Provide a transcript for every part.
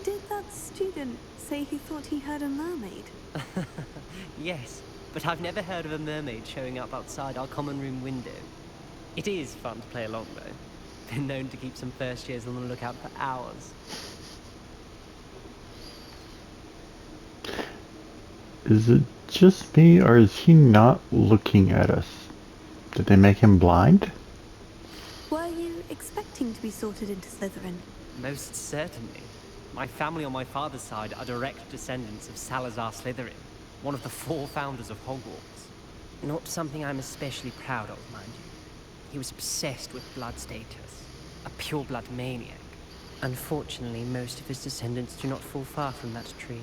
Did that student say he thought he heard a mermaid? Yes, but I've never heard of a mermaid showing up outside our common room window. It is fun to play along, though. Been known to keep some first years on the lookout for hours. Is it just me, or is he not looking at us? Did they make him blind? Were you expecting to be sorted into Slytherin? Most certainly. My family on my father's side are direct descendants of Salazar Slytherin, one of the 4 founders of Hogwarts. Not something I'm especially proud of, mind you. He was obsessed with blood status, a pure-blood maniac. Unfortunately, most of his descendants do not fall far from that tree.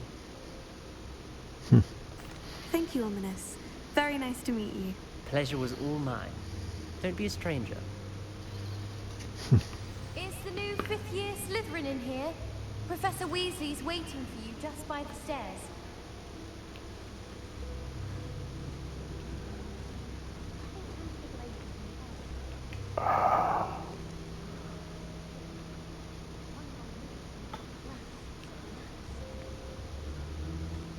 Thank you, Ominous. Very nice to meet you. Pleasure was all mine. Don't be a stranger. Is the new 5th year Slytherin in here? Professor Weasley's waiting for you just by the stairs. I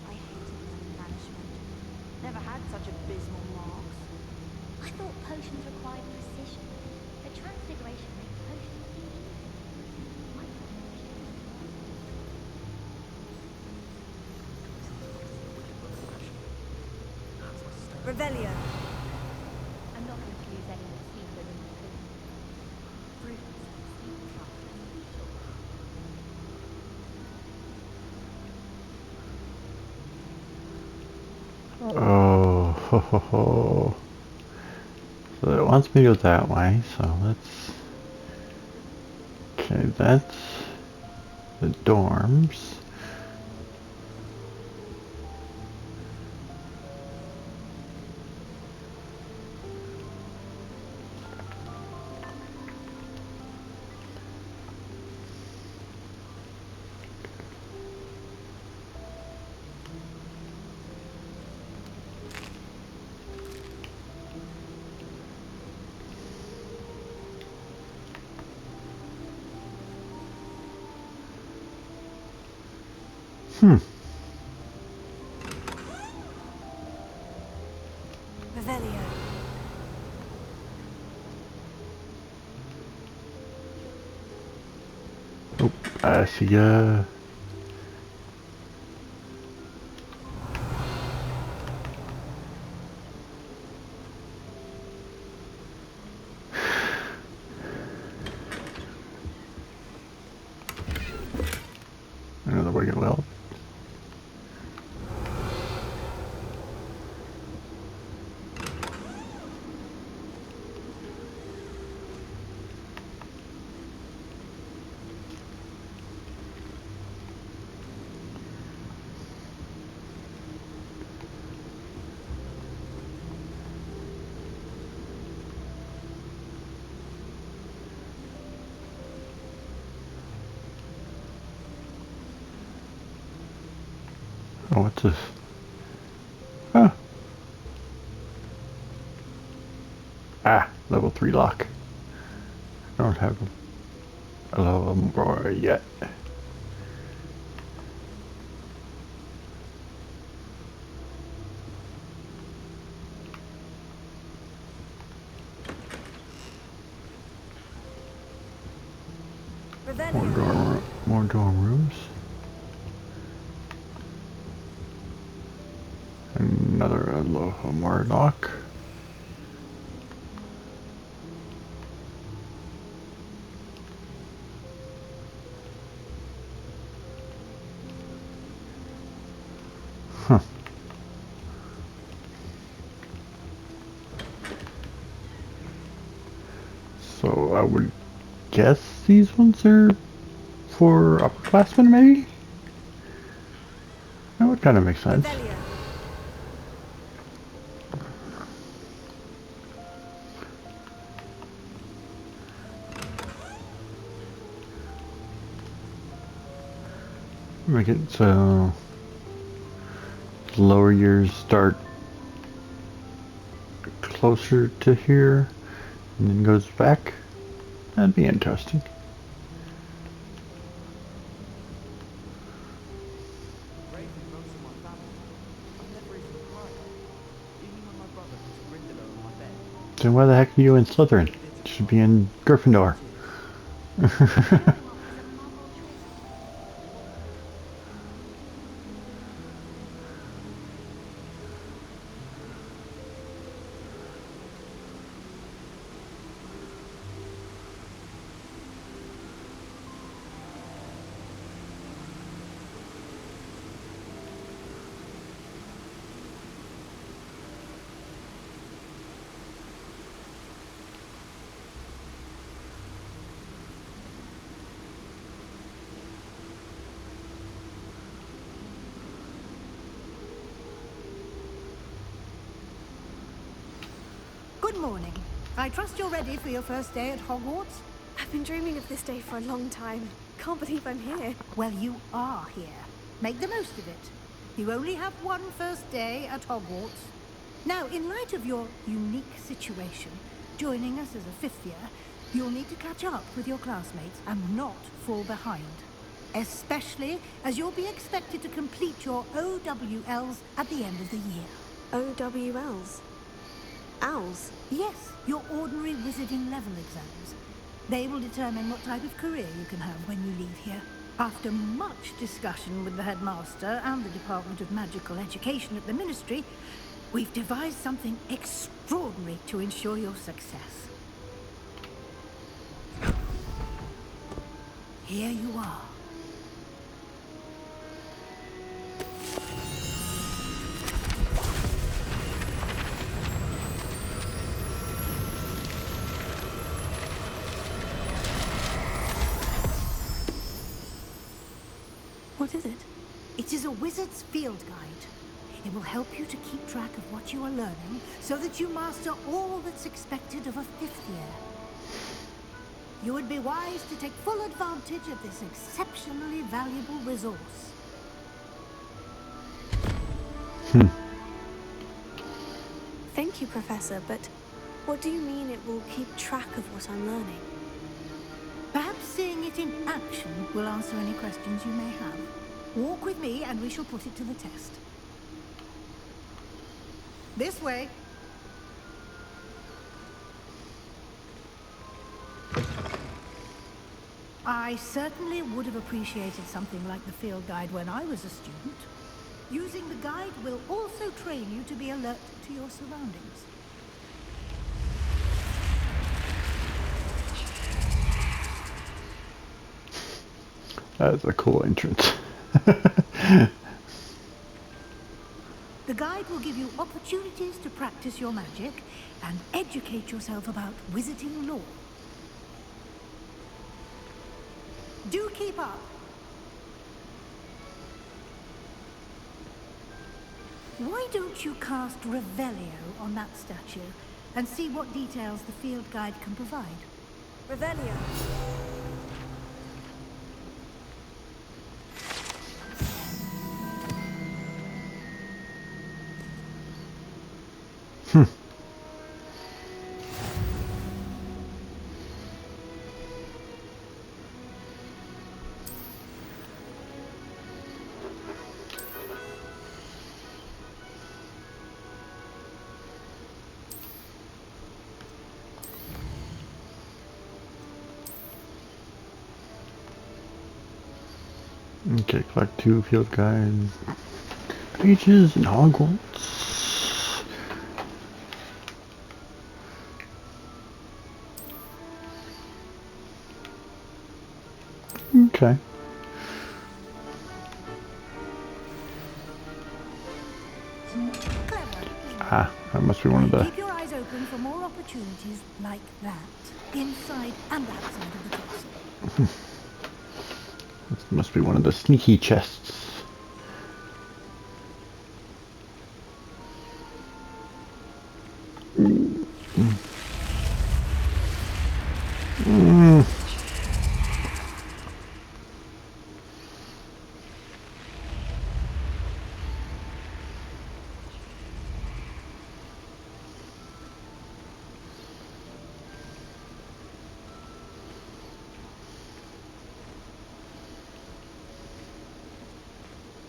hated learning management. Never had such abysmal marks. I thought potions required precision, but transfiguration makes potions easy. Revelio. I'm not going to use any more steam within the food. Oh, ho, ho, ho. So it wants me to go that way, so let's... Okay, that's the dorms. Revelio. Oh, I see ya. Another way well. Oh, what's this? Huh. Ah, level 3 lock. I don't have a level more yet. Revelio. More dorm rooms. Another more lock. Huh. So I would guess these ones are for upperclassmen, maybe? That would kind of make sense. Revelio. Make it so lower years start closer to here and then goes back. That'd be interesting. So why the heck are you in Slytherin? You should be in Gryffindor. Good morning. I trust you're ready for your first day at Hogwarts? I've been dreaming of this day for a long time. Can't believe I'm here. Well, you are here. Make the most of it. You only have one first day at Hogwarts. Now, in light of your unique situation, joining us as a fifth year, you'll need to catch up with your classmates and not fall behind. Especially as you'll be expected to complete your OWLs at the end of the year. OWLs? Owls? Yes, your ordinary wizarding level exams. They will determine what type of career you can have when you leave here. After much discussion with the headmaster and the Department of Magical Education at the Ministry, we've devised something extraordinary to ensure your success. Here you are. What is it? It is a wizard's field guide. It will help you to keep track of what you are learning so that you master all that's expected of a fifth year. You would be wise to take full advantage of this exceptionally valuable resource. Thank you, Professor, but what do you mean it will keep track of what I'm learning? Perhaps seeing it in action will answer any questions you may have. Walk with me and we shall put it to the test. This way. I certainly would have appreciated something like the field guide when I was a student. Using the guide will also train you to be alert to your surroundings. That's a cool entrance. The guide will give you opportunities to practice your magic and educate yourself about wizarding lore. Do keep up. Why don't you cast Revelio on that statue and see what details the field guide can provide? Revelio. Okay, collect 2 field guide pages in Hogwarts. Okay. Clever. Ah, that must be one of the... Keep your eyes open for more opportunities like that, inside and outside of the castle. This must be one of the sneaky chests.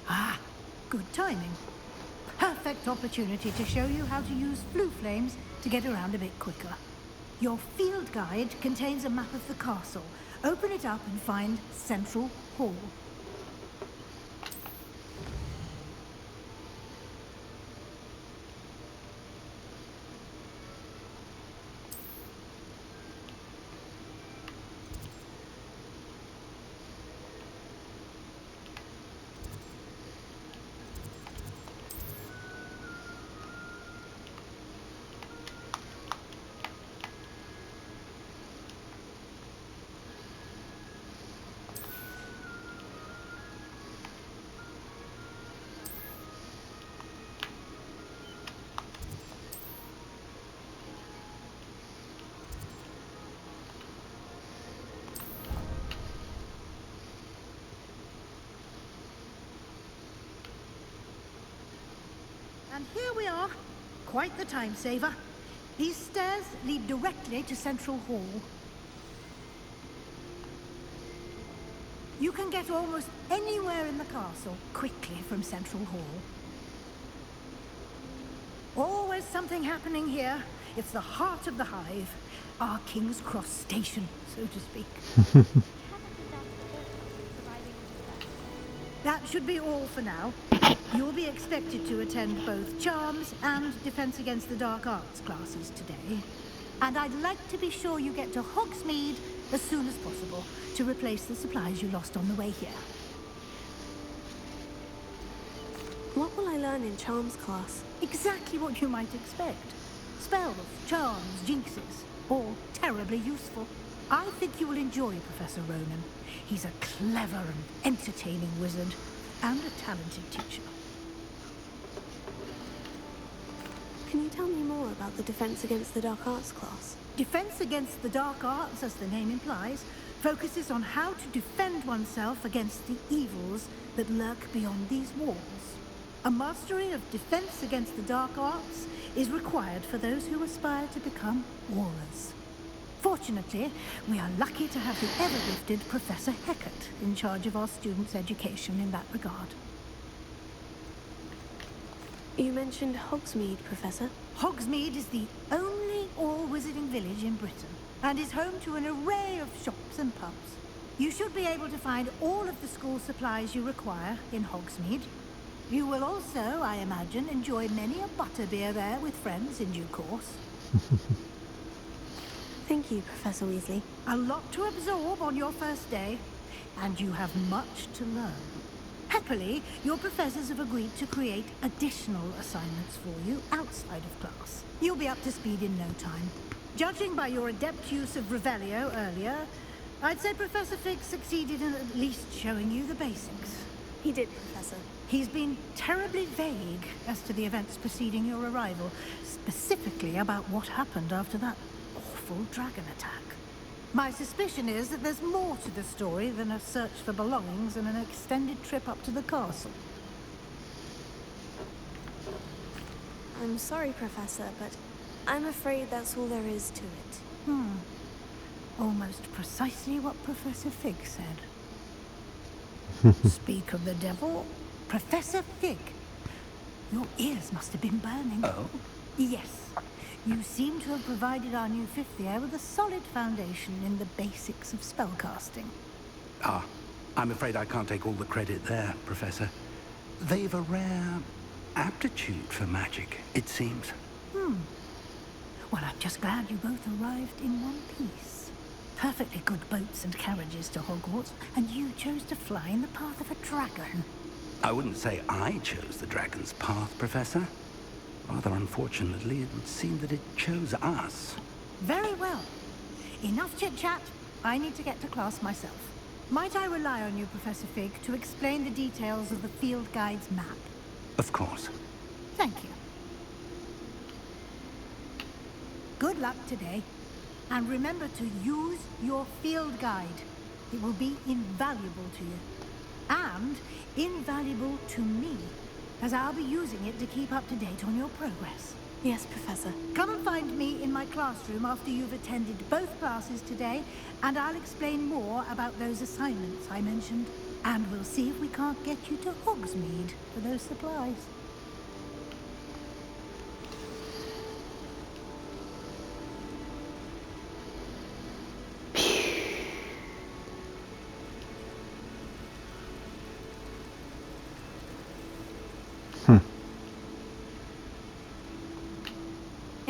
Ah, good timing. Perfect. perfect opportunity to show you how to use flue flames to get around a bit quicker. Your field guide contains a map of the castle. Open it up and find Central Hall. And here we are. Quite the time saver. These stairs lead directly to Central Hall. You can get almost anywhere in the castle quickly from Central Hall. Always something happening here. It's the heart of the hive. Our King's Cross station, so to speak. That should be all for now. You'll be expected to attend both Charms and Defense Against the Dark Arts classes today. And I'd like to be sure you get to Hogsmeade as soon as possible to replace the supplies you lost on the way here. What will I learn in Charms class? Exactly what you might expect. Spells, charms, jinxes, all terribly useful. I think you will enjoy Professor Ronan. He's a clever and entertaining wizard, and a talented teacher. Can you tell me more about the Defense Against the Dark Arts class? Defense Against the Dark Arts, as the name implies, focuses on how to defend oneself against the evils that lurk beyond these walls. A mastery of Defense Against the Dark Arts is required for those who aspire to become Aurors. Fortunately, we are lucky to have the ever-gifted Professor Hecat in charge of our students' education in that regard. You mentioned Hogsmeade, Professor. Hogsmeade is the only all-wizarding village in Britain, and is home to an array of shops and pubs. You should be able to find all of the school supplies you require in Hogsmeade. You will also, I imagine, enjoy many a butterbeer there with friends in due course. Thank you, Professor Weasley. A lot to absorb on your first day, and you have much to learn. Happily, your professors have agreed to create additional assignments for you outside of class. You'll be up to speed in no time. Judging by your adept use of Revelio earlier, I'd say Professor Fig succeeded in at least showing you the basics. He did, Professor. He's been terribly vague as to the events preceding your arrival, specifically about what happened after that awful dragon attack. My suspicion is that there's more to the story than a search for belongings and an extended trip up to the castle. I'm sorry, Professor, but I'm afraid that's all there is to it. Almost precisely what Professor Fig said. Speak of the devil, Professor Fig. Your ears must have been burning. Oh? Yes. You seem to have provided our new fifth year with a solid foundation in the basics of spellcasting. Ah, I'm afraid I can't take all the credit there, Professor. They've a rare aptitude for magic, it seems. Well, I'm just glad you both arrived in one piece. Perfectly good boats and carriages to Hogwarts, and you chose to fly in the path of a dragon. I wouldn't say I chose the dragon's path, Professor. Rather unfortunately, it would seem that it chose us. Very well. Enough chit-chat. I need to get to class myself. Might I rely on you, Professor Fig, to explain the details of the field guide's map? Of course. Thank you. Good luck today. And remember to use your field guide. It will be invaluable to you. And invaluable to me, as I'll be using it to keep up to date on your progress. Yes, Professor. Come and find me in my classroom after you've attended both classes today, and I'll explain more about those assignments I mentioned. And we'll see if we can't get you to Hogsmeade for those supplies.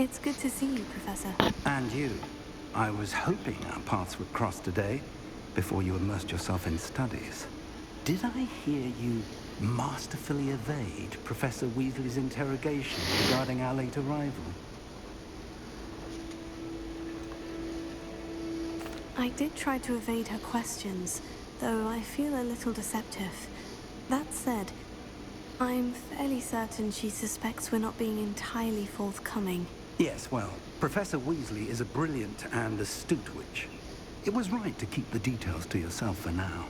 It's good to see you, Professor. And you. I was hoping our paths would cross today, before you immersed yourself in studies. Did I hear you masterfully evade Professor Weasley's interrogation regarding our late arrival? I did try to evade her questions, though I feel a little deceptive. That said, I'm fairly certain she suspects we're not being entirely forthcoming. Yes, well, Professor Weasley is a brilliant and astute witch. It was right to keep the details to yourself for now.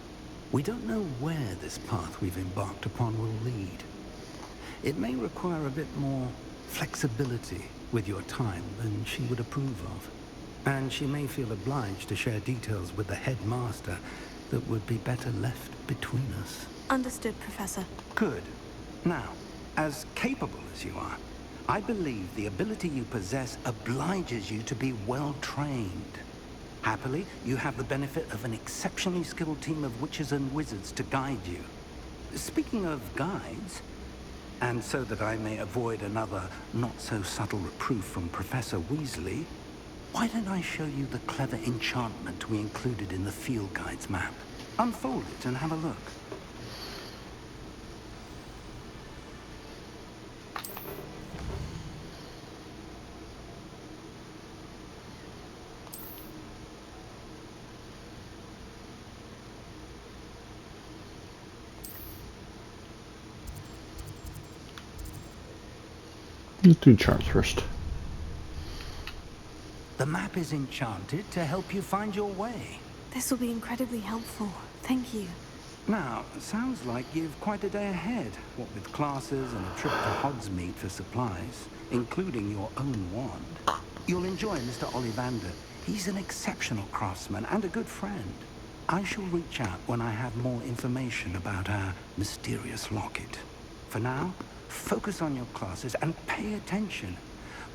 We don't know where this path we've embarked upon will lead. It may require a bit more flexibility with your time than she would approve of. And she may feel obliged to share details with the headmaster that would be better left between us. Understood, Professor. Good. Now, as capable as you are, I believe the ability you possess obliges you to be well trained. Happily, you have the benefit of an exceptionally skilled team of witches and wizards to guide you. Speaking of guides, and so that I may avoid another not-so-subtle reproof from Professor Weasley, why don't I show you the clever enchantment we included in the field guide's map? Unfold it and have a look. Let's do charms first. The map is enchanted to help you find your way. This will be incredibly helpful. Thank you. Now, sounds like you've quite a day ahead, what with classes and a trip to Hogsmeade for supplies, including your own wand. You'll enjoy Mr. Ollivander. He's an exceptional craftsman and a good friend. I shall reach out when I have more information about our mysterious locket. For now, focus on your classes and pay attention.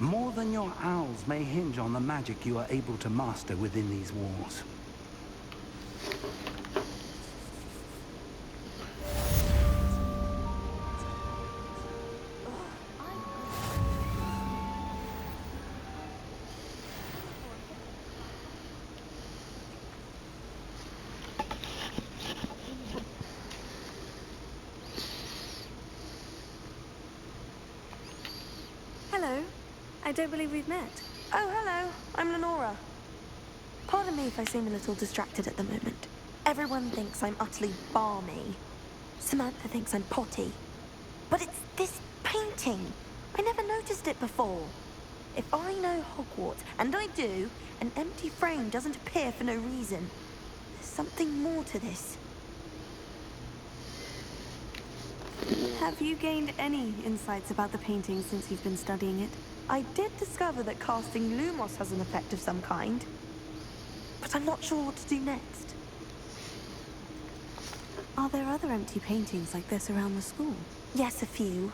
More than your owls may hinge on the magic you are able to master within these walls. Hello. I don't believe we've met. Oh, hello. I'm Lenora. Pardon me if I seem a little distracted at the moment. Everyone thinks I'm utterly balmy. Samantha thinks I'm potty. But it's this painting. I never noticed it before. If I know Hogwarts, and I do, an empty frame doesn't appear for no reason. There's something more to this. Have you gained any insights about the painting since you've been studying it? I did discover that casting Lumos has an effect of some kind. But I'm not sure what to do next. Are there other empty paintings like this around the school? Yes, a few.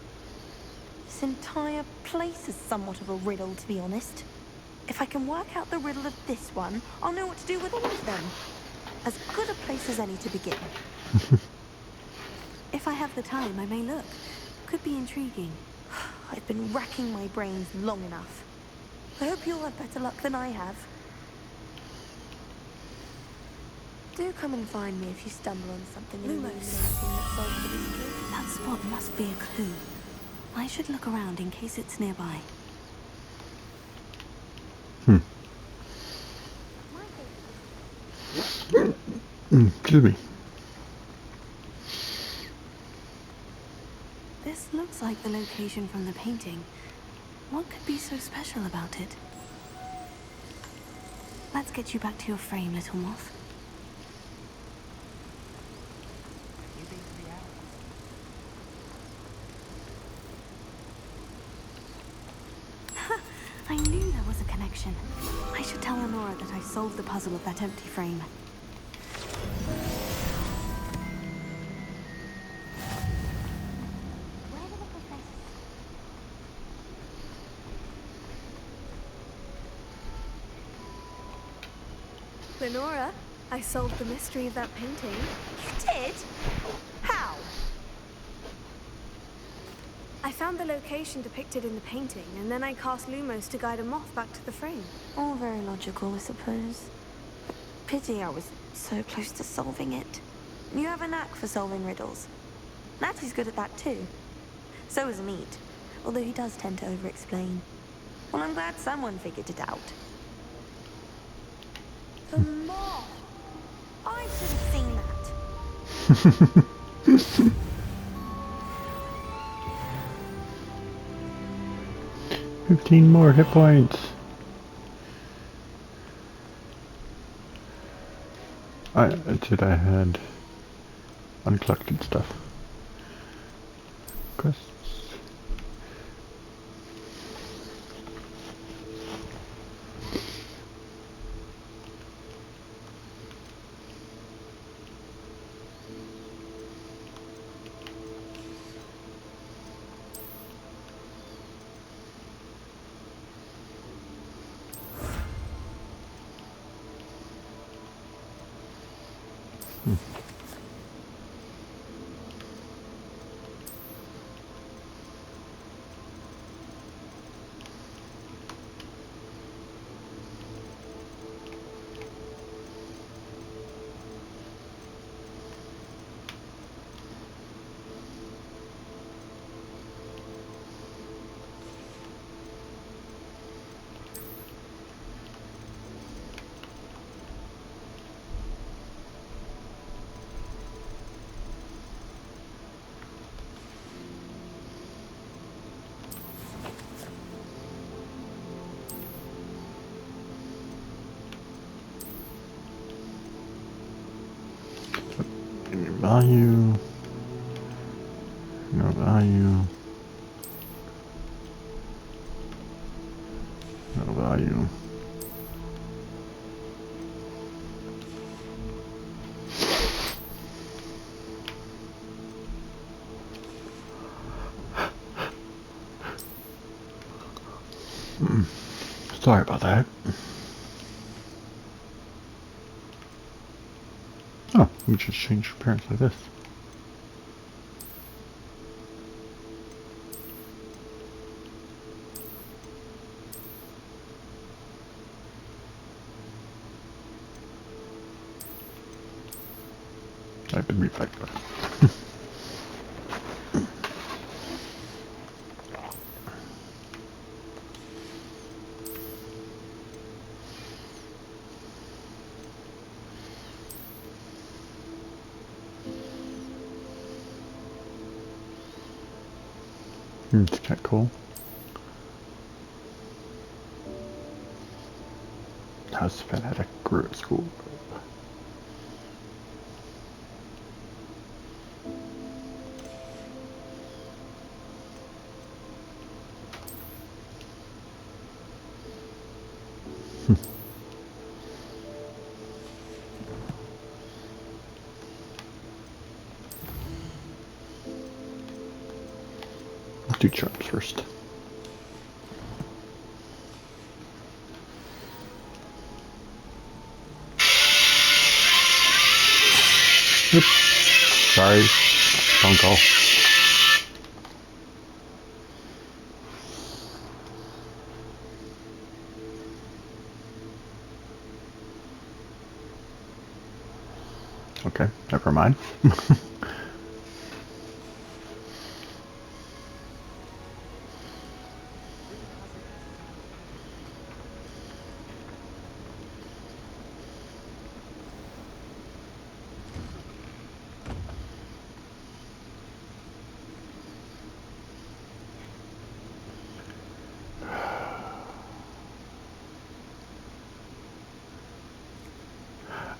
This entire place is somewhat of a riddle, to be honest. If I can work out the riddle of this one, I'll know what to do with all of them. As good a place as any to begin. If I have the time, I may look. Could be intriguing. I've been racking my brains long enough. I hope you'll have better luck than I have. Do come and find me if you stumble on something illuminating that solves the mystery. That spot must be a clue. I should look around in case it's nearby. Excuse me. This looks like the location from the painting. What could be so special about it? Let's get you back to your frame, little moth. I knew there was a connection. I should tell Honora that I solved the puzzle of that empty frame. Lenora, I solved the mystery of that painting. You did? How? I found the location depicted in the painting, and then I cast Lumos to guide a moth back to the frame. All very logical, I suppose. Pity I was so close to solving it. You have a knack for solving riddles. Natty's good at that too. So is Meat, although he does tend to over-explain. Well, I'm glad someone figured it out. The moth! I should have seen that. 15 more hit points. That's it, I had uncollected stuff. Quests. Value, no value, no value. Sorry about that. Oh, we just change appearance like this. I've been reflected. It's kind of cool. How's fanatic grew at school? Let's do charms first. Oops. Sorry. Phone call. Okay, never mind.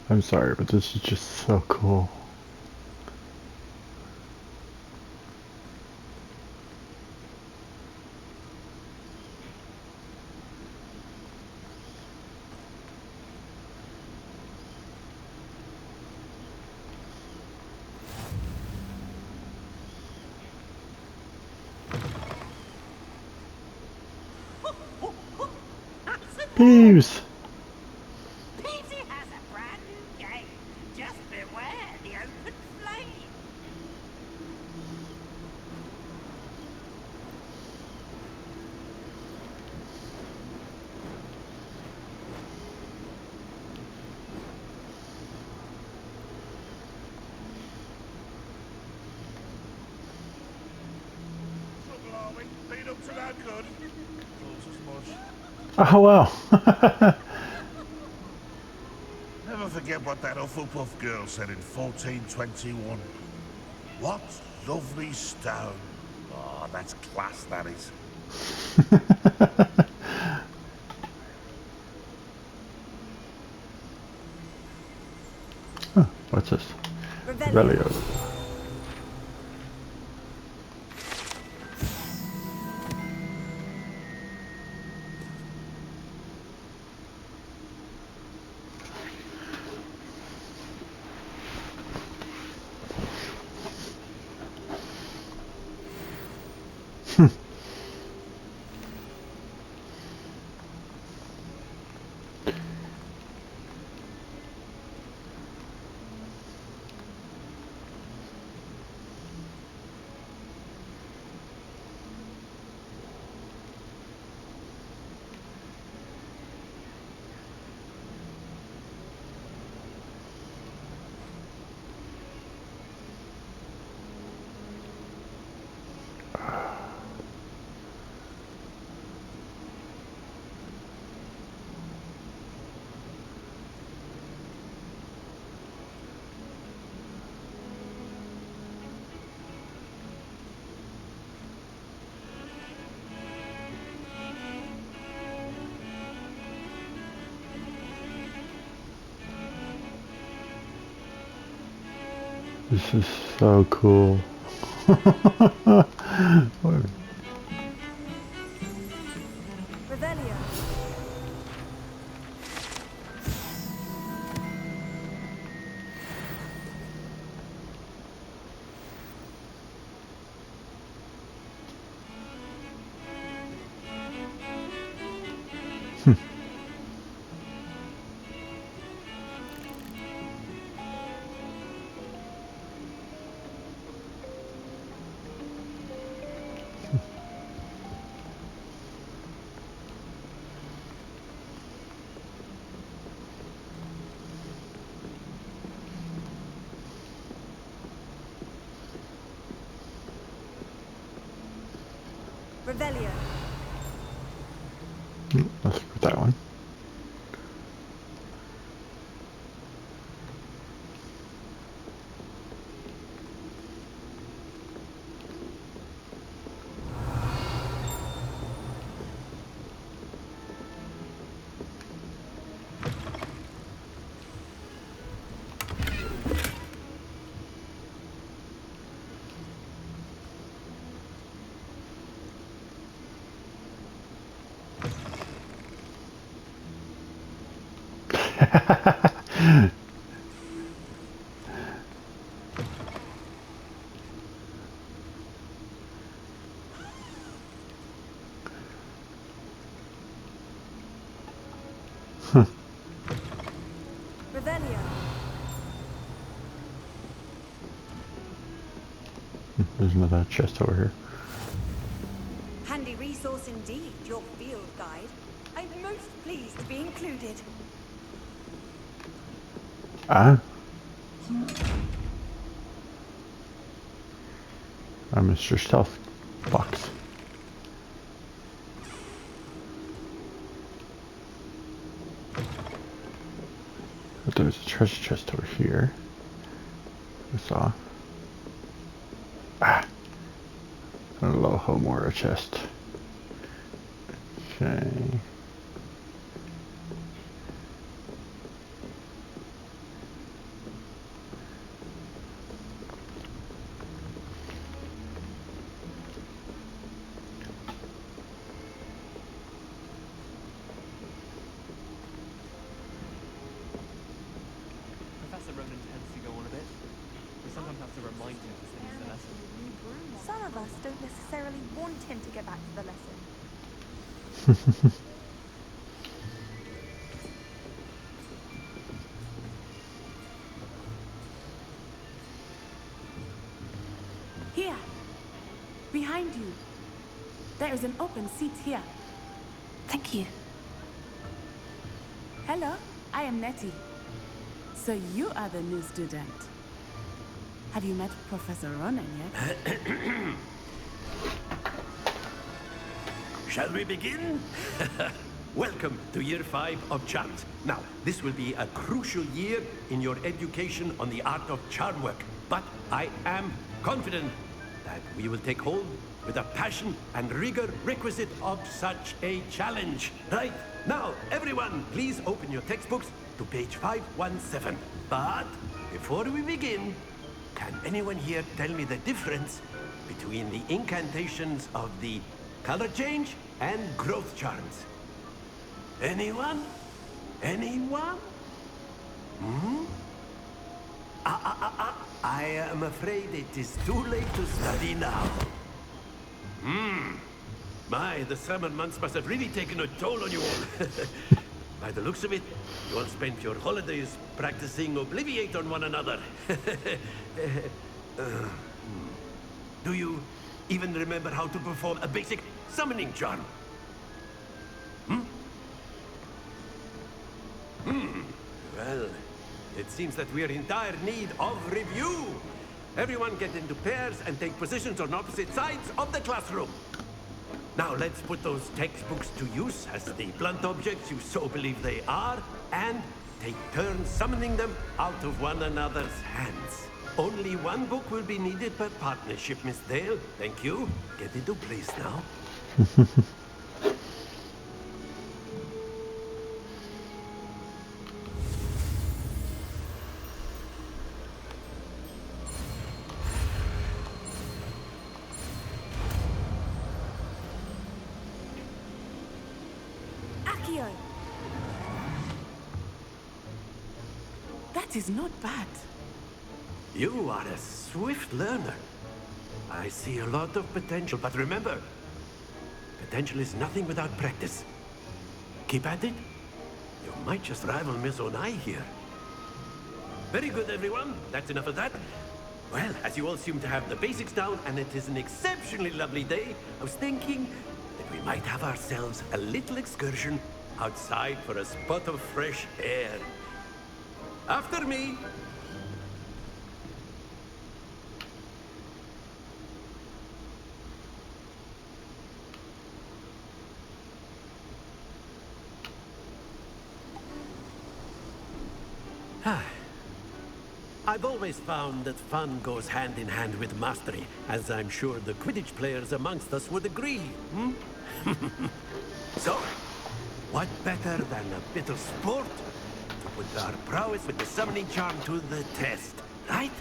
I'm sorry, but this is just so cool. Peeves! Peasy has a brand new game. Just beware the open flame. to that good. Thought as much. Oh well. Never forget what that Hufflepuff girl said in 1421. What lovely stone. Oh, that's class, that is. Huh, what's this? Revelio. This is so cool. Revelio. Revelio. Let's put that one. Revelio. There's another chest over here. Handy resource indeed, your field guide. I'm most pleased to be included. Ah. Mr. Stealth Box. But there's a treasure chest over here. I saw. Ah. A low Homora chest. Okay. Professor Ronan tends to go on a bit. We sometimes have to remind him to finish the lesson. Some of us don't necessarily want him to get back to the lesson. Here! Behind you! There is an open seat here. Thank you. Hello, I am Nettie. So you are the new student. Have you met Professor Ronan yet? shall we begin? Welcome to year 5 of charms. Now, this will be a crucial year in your education on the art of charm work. But I am confident that we will take hold with the passion and rigor requisite of such a challenge. Right? Now, everyone, please open your textbooks to page 517. But before we begin, can anyone here tell me the difference between the incantations of the color change and growth charms? Anyone? Anyone? Hmm? I am afraid it is too late to study now. My, the summer months must have really taken a toll on you all. By the looks of it, you all spent your holidays practicing Obliviate on one another. Do you even remember how to perform a basic summoning charm? Well, it seems that we are in dire need of review. Everyone get into pairs and take positions on opposite sides of the classroom. Now let's put those textbooks to use as the blunt objects you so believe they are, and take turns summoning them out of one another's hands. Only one book will be needed per partnership, Miss Dale. Thank you. Get into place now. Accio! That is not bad. You are a swift learner. I see a lot of potential, but remember, potential is nothing without practice. Keep at it. You might just rival Miss Onai here. Very good, everyone. That's enough of that. Well, as you all seem to have the basics down, and it is an exceptionally lovely day, I was thinking that we might have ourselves a little excursion outside for a spot of fresh air. After me. I've always found that fun goes hand in hand with mastery, as I'm sure the Quidditch players amongst us would agree. So, what better than a bit of sport to put our prowess with the summoning charm to the test, right?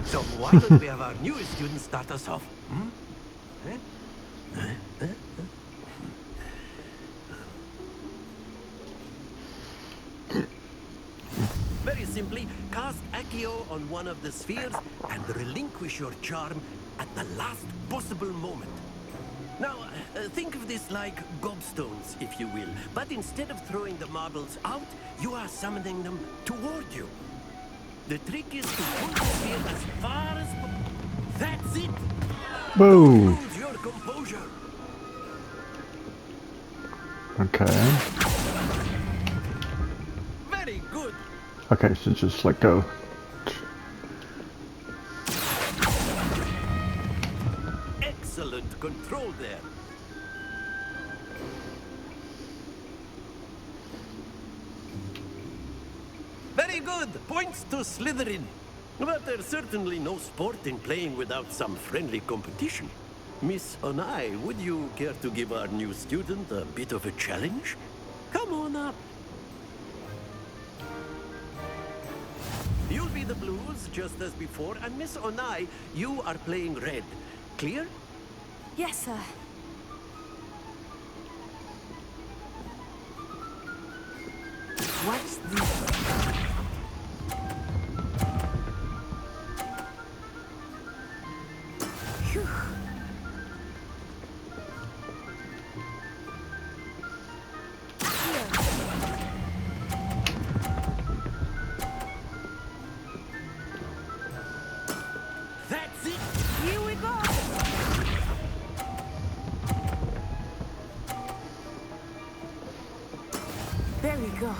So why don't we have our newest students start us off? Very simply, cast Accio on one of the spheres and relinquish your charm at the last possible moment. Now, think of this like gobstones, if you will. But instead of throwing the marbles out, you are summoning them toward you. The trick is to pull the sphere as far as... That's it! Whoa! Hold your composure. Okay. Very good. Okay, so just let go. Excellent control there. Very good. Points to Slytherin. But there's certainly no sport in playing without some friendly competition. Miss Onai, would you care to give our new student a bit of a challenge? Come on up. You'll be the blues, just as before, and Miss Onai, you are playing red. Clear? Yes, sir. What's this? Phew. That's it! Here we go! go.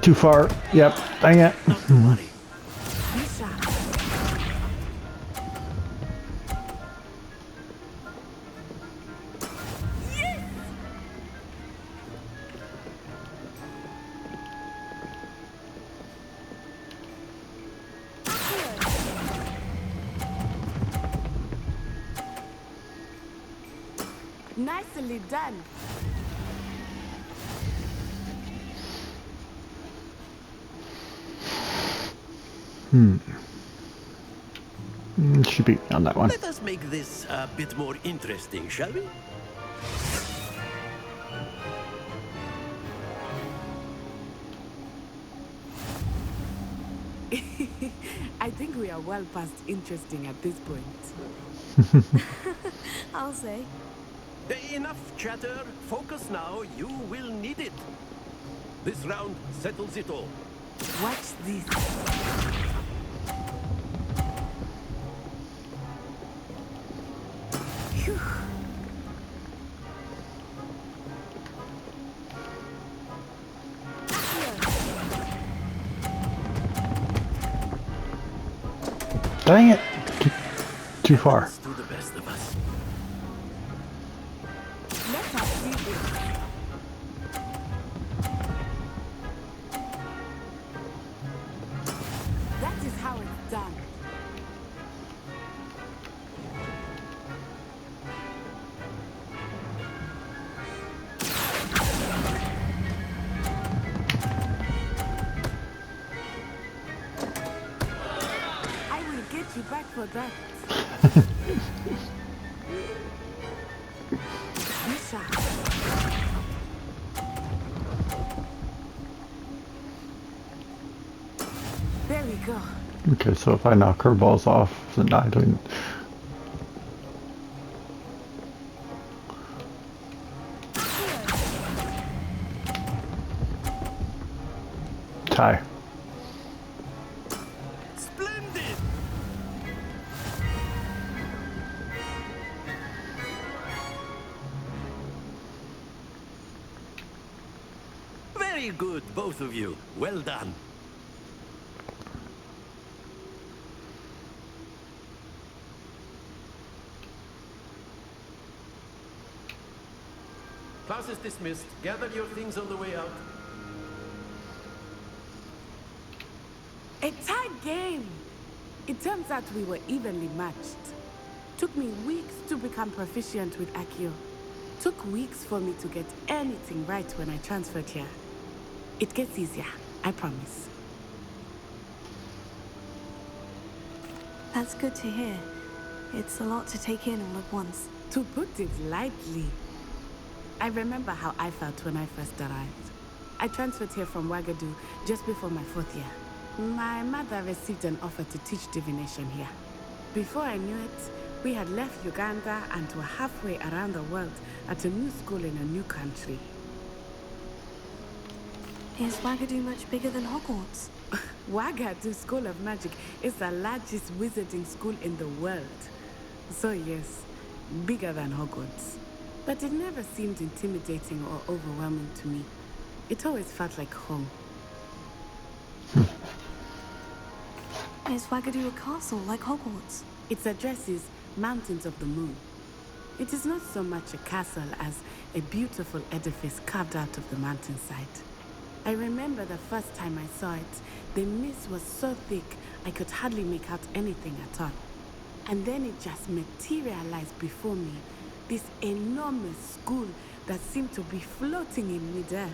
Too far. Yep. Dang it. Not to worry. Be sharp. Nicely done. Should be on that one. Let us make this a bit more interesting, shall we? I think we are well past interesting at this point. I'll say. Enough chatter. Focus now. You will need it. This round settles it all. Watch this. Phew. Dang it. Too far. Let's do the best of us. Let us see this. That is how it's done. I will get you back for that. Be sharp. There we go. Okay, so if I knock her balls off, then I don't. Tie. Splendid! Very good, both of you. Well done. Class is dismissed. Gather your things on the way out. A tied game! It turns out we were evenly matched. Took me weeks to become proficient with Accio. Took weeks for me to get anything right when I transferred here. It gets easier, I promise. That's good to hear. It's a lot to take in all at once. To put it lightly, I remember how I felt when I first arrived. I transferred here from Wagadu just before my 4th year. My mother received an offer to teach divination here. Before I knew it, we had left Uganda and were halfway around the world at a new school in a new country. Is Wagadu much bigger than Hogwarts? Wagadu School of Magic is the largest wizarding school in the world. So yes, bigger than Hogwarts. But it never seemed intimidating or overwhelming to me. It always felt like home. Is Wagadu a castle like Hogwarts? Its address is Mountains of the Moon. It is not so much a castle as a beautiful edifice carved out of the mountainside. I remember the first time I saw it, the mist was so thick I could hardly make out anything at all. And then it just materialized before me, this enormous school that seemed to be floating in midair.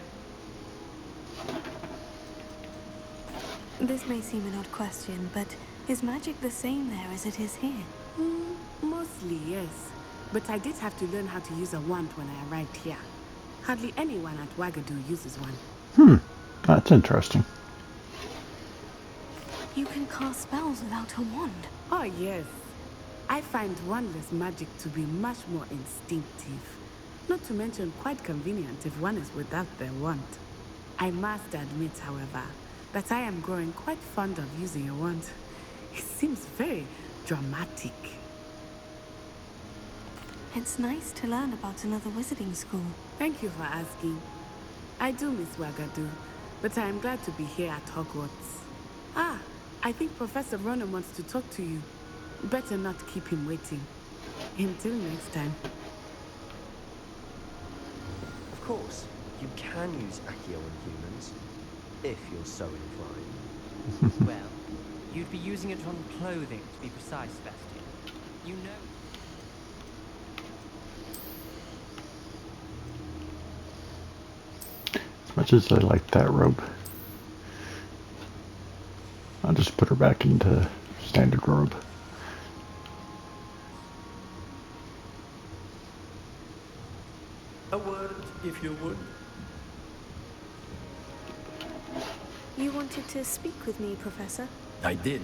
This may seem an odd question, but is magic the same there as it is here? Mostly, yes. But I did have to learn how to use a wand when I arrived here. Hardly anyone at Wagadu uses one. That's interesting. You can cast spells without a wand. Oh, yes. I find wandless magic to be much more instinctive. Not to mention quite convenient if one is without their wand. I must admit, however, that I am growing quite fond of using a wand. It seems very dramatic. It's nice to learn about another wizarding school. Thank you for asking. I do miss Wagadu, but I am glad to be here at Hogwarts. Ah, I think Professor Ronan wants to talk to you. Better not keep him waiting. Until next time. Of course, you can use Accio on humans, if you're so inclined. Well, you'd be using it on clothing, to be precise, Sebastian. You know... As much as I like that robe, I'll just put her back into standard robe. A word, if you would. You wanted to speak with me, Professor? I did.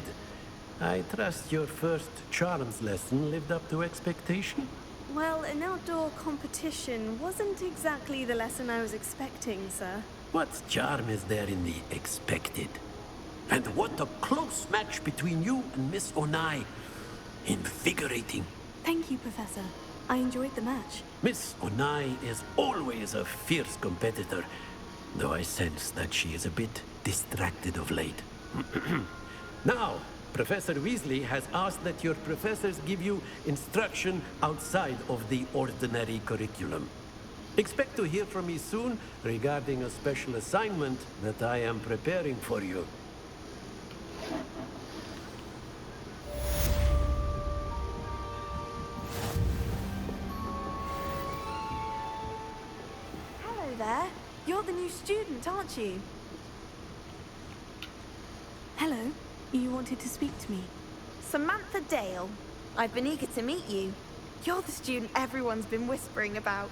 I trust your first charms lesson lived up to expectation? Well, an outdoor competition wasn't exactly the lesson I was expecting, sir. What charm is there in the expected? And what a close match between you and Miss Onai. Invigorating. Thank you, Professor. I enjoyed the match. Miss Onai is always a fierce competitor, though I sense that she is a bit distracted of late. Now, Professor Weasley has asked that your professors give you instruction outside of the ordinary curriculum. Expect to hear from me soon regarding a special assignment that I am preparing for you. Hello there. You're the new student, aren't you? Hello. You wanted to speak to me? Samantha Dale. I've been eager to meet you. You're the student everyone's been whispering about.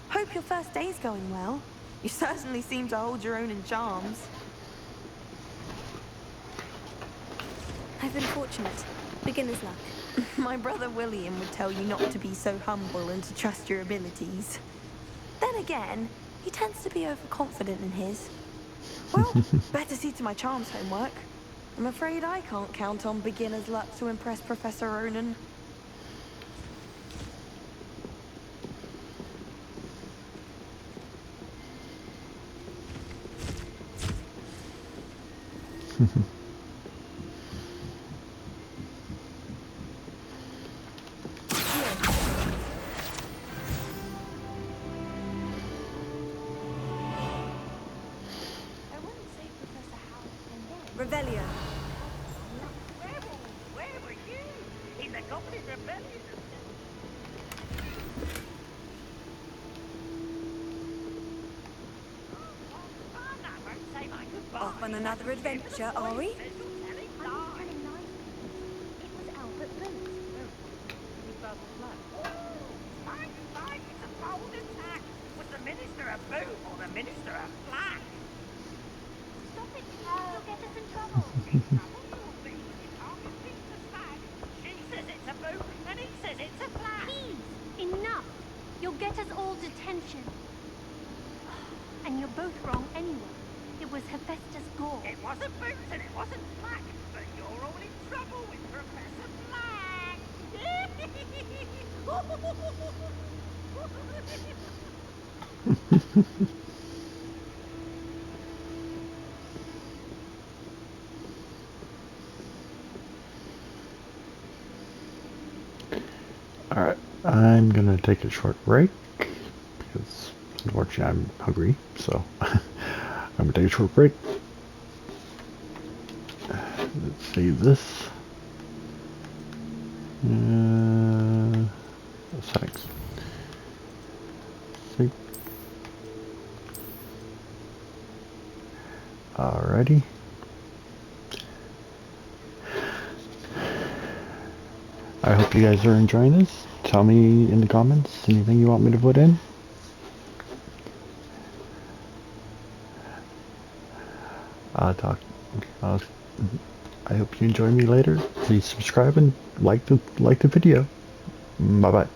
Hope your first day's going well. You certainly seem to hold your own in charms. I've been fortunate. Beginner's luck. My brother William would tell you not to be so humble and to trust your abilities. Then again, he tends to be overconfident in his. Well, better see to my charms homework. I'm afraid I can't count on beginner's luck to impress Professor Ronan. Revelio. Where were you? In the Goblin Rebellion? Off on another adventure, are we? Was the Minister a boom or the Minister a flag? Stop it, you'll get us in trouble. She says it's a boom and he says it's a flag. Please, enough. You'll get us all detention. And you're both wrong anyway. It was Hephaestus Gore. It wasn't boots and it wasn't flag, but you're all in trouble with Professor Flag. Alright, I'm gonna take a short break because unfortunately I'm hungry, so I'm gonna take a short break. Let's save this. Settings. Save. Alrighty. I hope you guys are enjoying this. Tell me in the comments anything you want me to put in. I hope you enjoy me later. Please subscribe and like the video. Bye bye.